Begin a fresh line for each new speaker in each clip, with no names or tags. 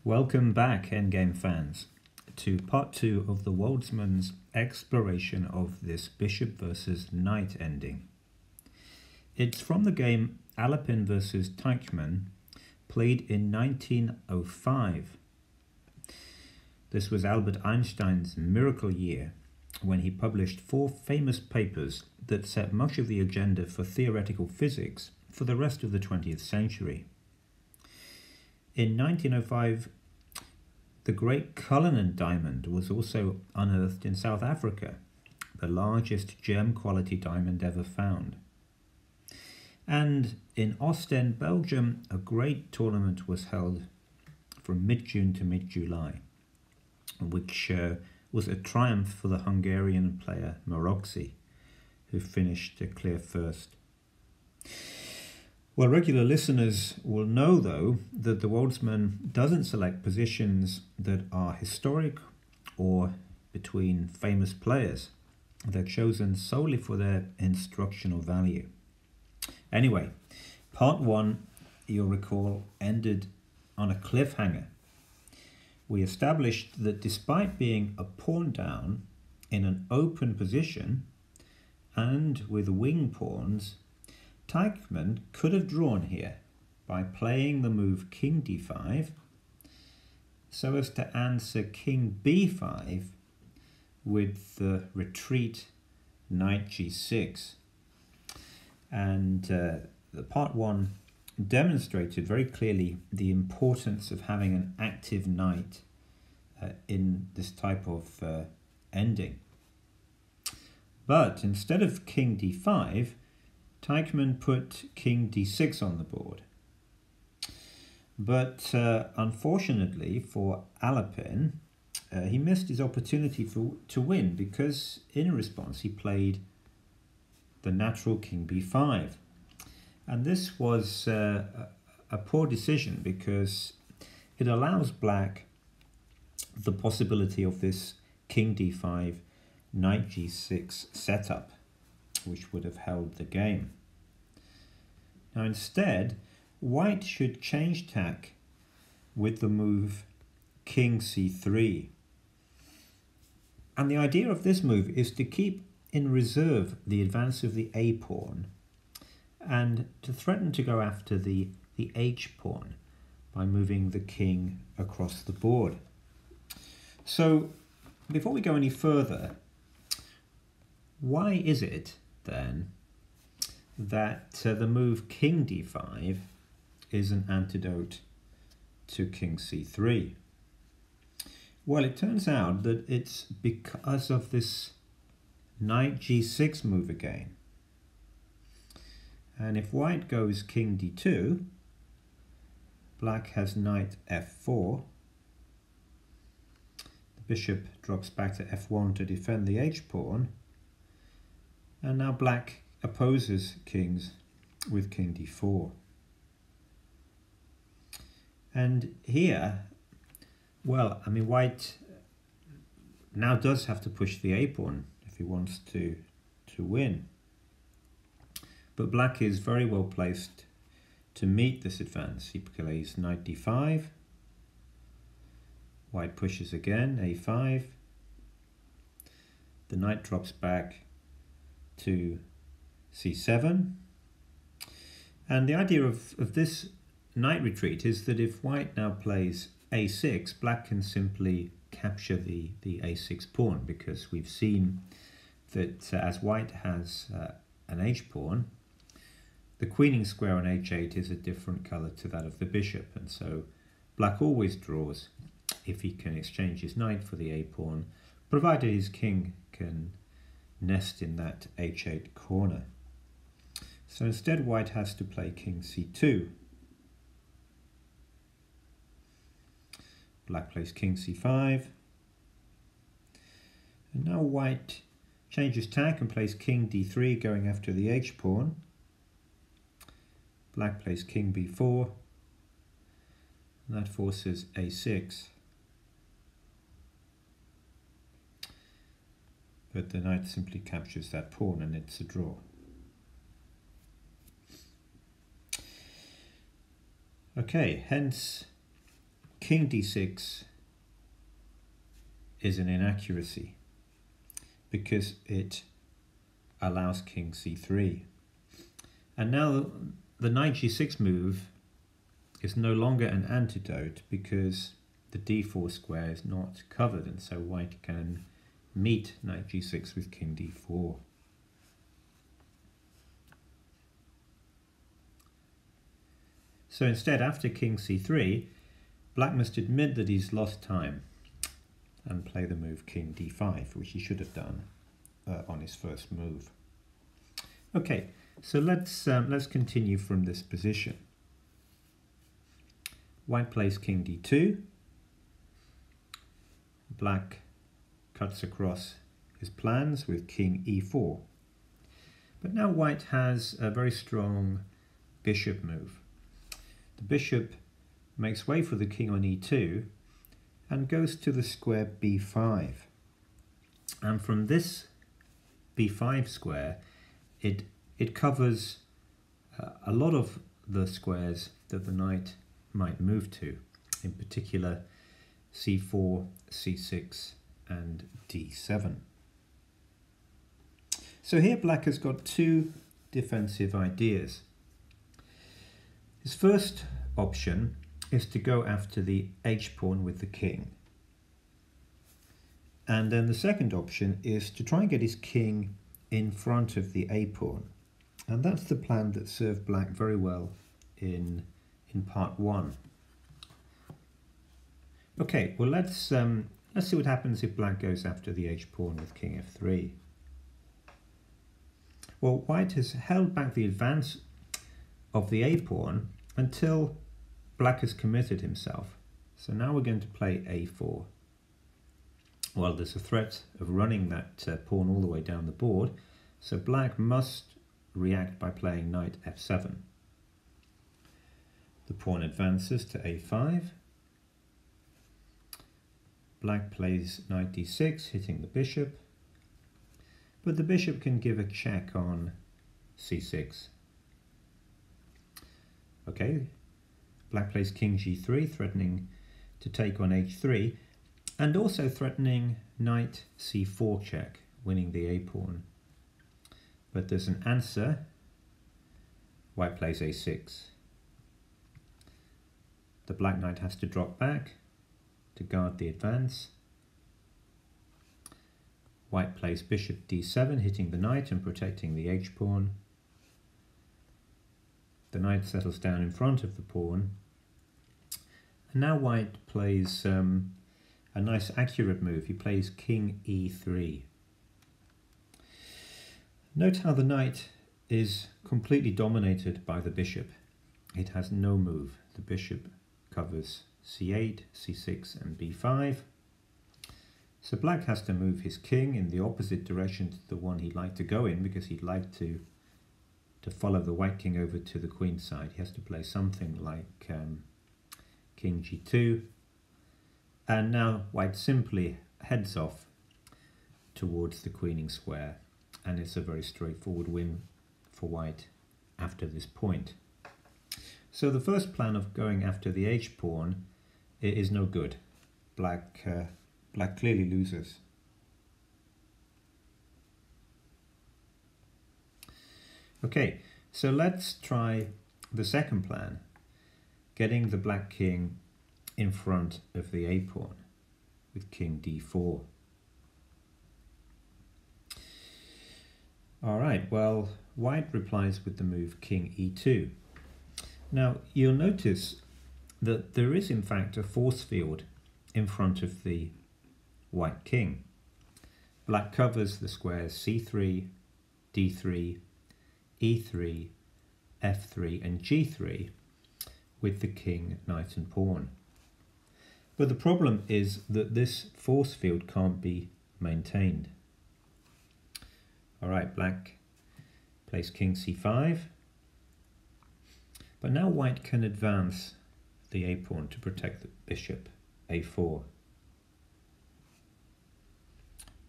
Welcome back, endgame fans, to part 2 of the Woldsman's exploration of this bishop versus knight ending. It's from the game Alain versus Teichmann, played in 1905. This was Albert Einstein's miracle year, when he published 4 famous papers that set much of the agenda for theoretical physics for the rest of the 20th century. In 1905, the great Cullinan diamond was also unearthed in South Africa, the largest gem-quality diamond ever found. And in Ostend, Belgium, a great tournament was held from mid-June to mid-July, which was a triumph for the Hungarian player Maroczy, who finished a clear first. Well, regular listeners will know, though, that the Woldsman doesn't select positions that are historic or between famous players. They're chosen solely for their instructional value. Anyway, part 1, you'll recall, ended on a cliffhanger. We established that despite being a pawn down in an open position and with wing pawns, Teichmann could have drawn here by playing the move king d5 so as to answer king b5 with the retreat knight g6. And the part 1 demonstrated very clearly the importance of having an active knight in this type of ending. But instead of king d5, Teichmann put king d6 on the board. But unfortunately for Alain, he missed his opportunity to win, because in response he played the natural king b5. And this was a poor decision, because it allows black the possibility of this king d5, knight g6 setup, which would have held the game. Now instead, white should change tack with the move king c3. And the idea of this move is to keep in reserve the advance of the a pawn and to threaten to go after the h pawn by moving the king across the board. So before we go any further, why is it then that the move king d5 is an antidote to king c3? Well, it turns out that it's because of this knight g6 move again. And if white goes king d2, black has knight f4. The bishop drops back to f1 to defend the h pawn. And now black opposes kings with king d4. And here, well, I mean, white now does have to push the a pawn if he wants to win. But black is very well placed to meet this advance. He plays knight d5. White pushes again, a5. The knight drops back to c7. And the idea of this knight retreat is that if white now plays a6, black can simply capture the a6 pawn, because we've seen that as white has an h pawn, the queening square on h8 is a different colour to that of the bishop, and so black always draws if he can exchange his knight for the a pawn, provided his king can nest in that h8 corner. So instead white has to play king c2. Black plays king c5. And now white changes tack and plays king d3, going after the h pawn. Black plays king b4. And that forces a6. But the knight simply captures that pawn and it's a draw. Okay, hence king d6 is an inaccuracy because it allows king c3. And now the knight g6 move is no longer an antidote because the d4 square is not covered, and so white can meet knight g6 with king d4. So instead, after king c3, black must admit that he's lost time and play the move king d5, which he should have done on his first move. Okay, so let's continue from this position. White plays king d2. Black cuts across his plans with king e4. But now white has a very strong bishop move. The bishop makes way for the king on e2 and goes to the square b5. And from this b5 square, it covers a lot of the squares that the knight might move to, in particular c4, c6 and d7. So here black has got two defensive ideas. His first option is to go after the h-pawn with the king. And then the second option is to try and get his king in front of the a-pawn. And that's the plan that served black very well in part one. Okay, well let's see what happens if black goes after the h-pawn with king f3. Well, white has held back the advance of the a-pawn until black has committed himself. So now we're going to play a4. Well, there's a threat of running that pawn all the way down the board, so black must react by playing knight f7. The pawn advances to a5. Black plays knight d6, hitting the bishop, but the bishop can give a check on c6. Okay, black plays king g3, threatening to take on h3, and also threatening knight c4 check, winning the a-pawn. But there's an answer. White plays a6. The black knight has to drop back to guard the advance. White plays bishop d7, hitting the knight and protecting the h-pawn. The knight settles down in front of the pawn. And now white plays a nice accurate move. He plays king e3. Note how the knight is completely dominated by the bishop. It has no move. The bishop covers c8, c6 and b5. So black has to move his king in the opposite direction to the one he'd like to go in, because he'd like to follow the white king over to the queen side. He has to play something like king g2. And now white simply heads off towards the queening square, and it's a very straightforward win for white after this point. So the first plan of going after the h-pawn is no good. Black clearly loses. Okay, so let's try the second plan, getting the black king in front of the a-pawn with king d4. All right, well, white replies with the move king e2. Now, you'll notice that there is in fact a force field in front of the white king. Black covers the squares c3, d3, e3, f3 and g3 with the king, knight and pawn. But the problem is that this force field can't be maintained. All right, black plays king c5, but now white can advance the a-pawn to protect the bishop, a4.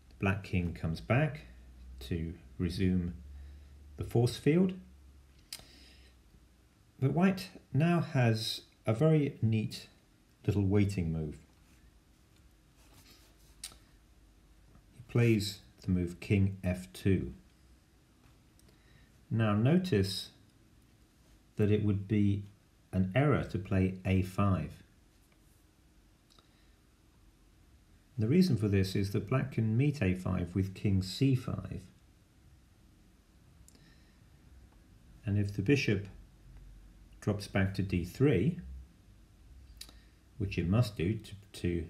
The black king comes back to resume the force field, but white now has a very neat little waiting move. He plays the move king f2. Now notice that it would be an error to play a5. The reason for this is that black can meet a5 with king c5. And if the bishop drops back to d3, which it must do to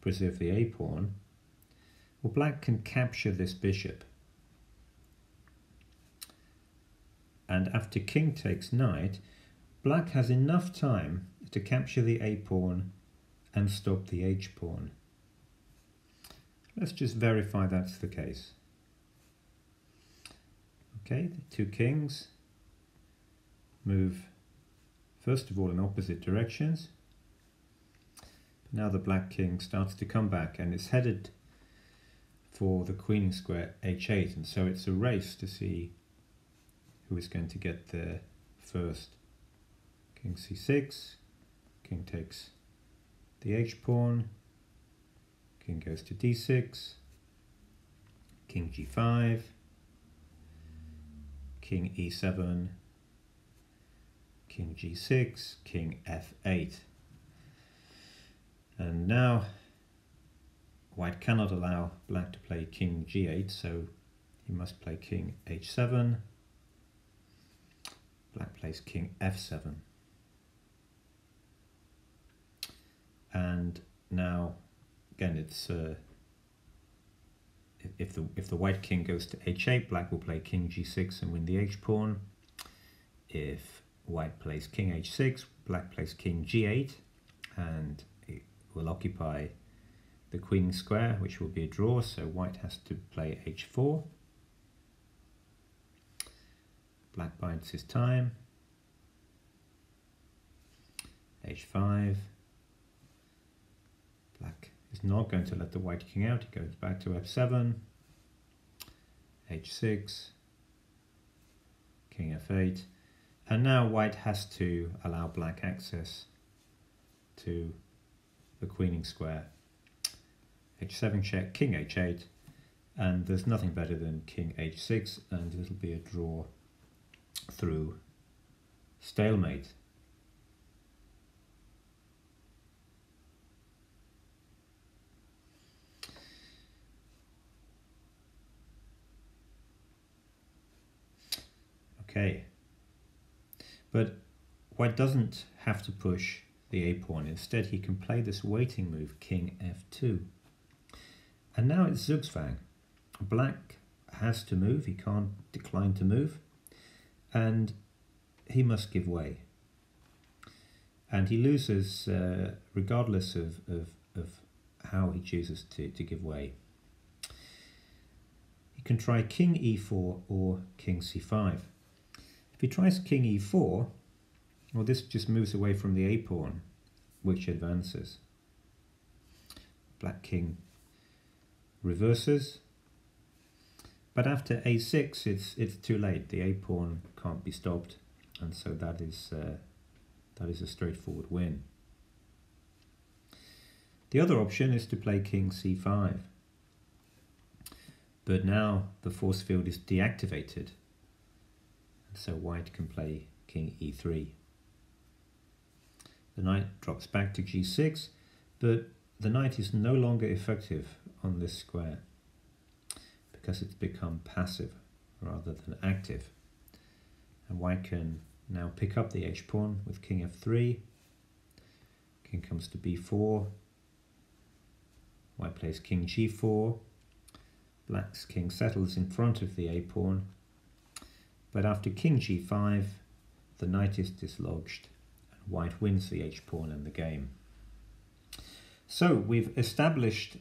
preserve the a-pawn, well, black can capture this bishop. And after king takes knight, black has enough time to capture the a-pawn and stop the h-pawn. Let's just verify that's the case. Okay, the two kings move first of all in opposite directions. Now the black king starts to come back and is headed for the queening square h8, and so it's a race to see who is going to get there first. King c6, king takes the h-pawn, king goes to d6, king g5, king e7, king g6, king f8. And now white cannot allow black to play king g8, so he must play king h7. Black plays king f7. And now again it's if the white king goes to h8, black will play king g6 and win the h-pawn. If white plays king h6, black plays king g8 and it will occupy the queening square, which will be a draw, so white has to play h4. Black bides his time. h5. Black is not going to let the white king out. He goes back to f7. h6. King f8. And now white has to allow black access to the queening square. h7 check, king h8, and there's nothing better than king h6, and it'll be a draw through stalemate. Okay, but white doesn't have to push the a-pawn. Instead, he can play this waiting move, king f2. And now it's Zugzwang. Black has to move, he can't decline to move, and he must give way. And he loses regardless of how he chooses to give way. He can try king e4 or king c5. If he tries king e4, well, this just moves away from the a-pawn, which advances. Black king reverses, but after a6 it's too late. The a-pawn can't be stopped, and so that is a straightforward win. The other option is to play king c5, but now the force field is deactivated, and so white can play king e3. The knight drops back to g6, but the knight is no longer effective on this square because it's become passive rather than active. And white can now pick up the h-pawn with king f3. King comes to b4. White plays king g4. Black's king settles in front of the a-pawn. But after king g5, the knight is dislodged, and white wins the h-pawn and the game. So we've established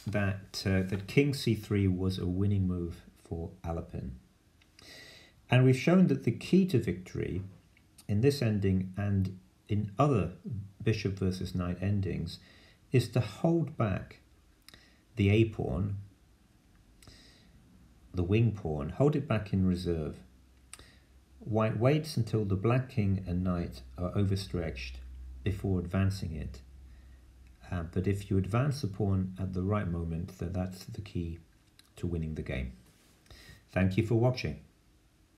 that that king c3 was a winning move for Alain. And we've shown that the key to victory in this ending and in other bishop versus knight endings is to hold back the a-pawn, the wing pawn, hold it back in reserve. White waits until the black king and knight are overstretched, before advancing it. But if you advance the pawn at the right moment, then that's the key to winning the game. Thank you for watching.